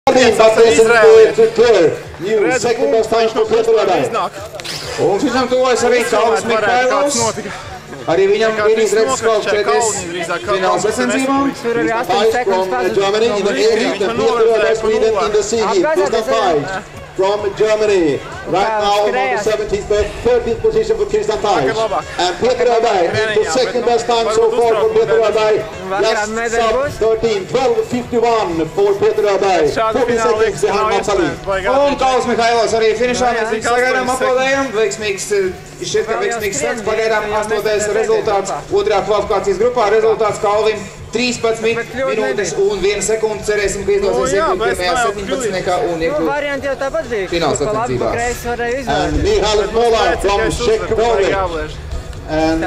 But this is clear. New second best time for Pieter Radai. Un viņam tuvojas arī Kalvis Mikailovs. Arī viņam ir izredzes kvalificēties fināls sacensībām. Five from Germany in the A heat and Pieter Radai Sweden in the C heat. Kristjan Feisch from Germany. Right now on the 17th best, 13th position for Kristjan Feisch. And Pieter Radai into second best time so far for Pieter Radai. Last sub 13, 12:51 for Pieter Radai. 40 seconds behind Matsali. Un Kalvis Mikailovs arī finišā. Mēs viņus sagaidām aplaudējam. Šķiet, ka veiksmīgs starts. Pagaidām 8. rezultāts. Otrajā kvalifikācijas grupā rezultāts Kalvim 13 minūtes un 1 sekundi. Cerēsim, ka izdosies iekļūt pirmajā 17. un iekļūt fināls sacensībā. And Mihail Mola from Czech Republic. And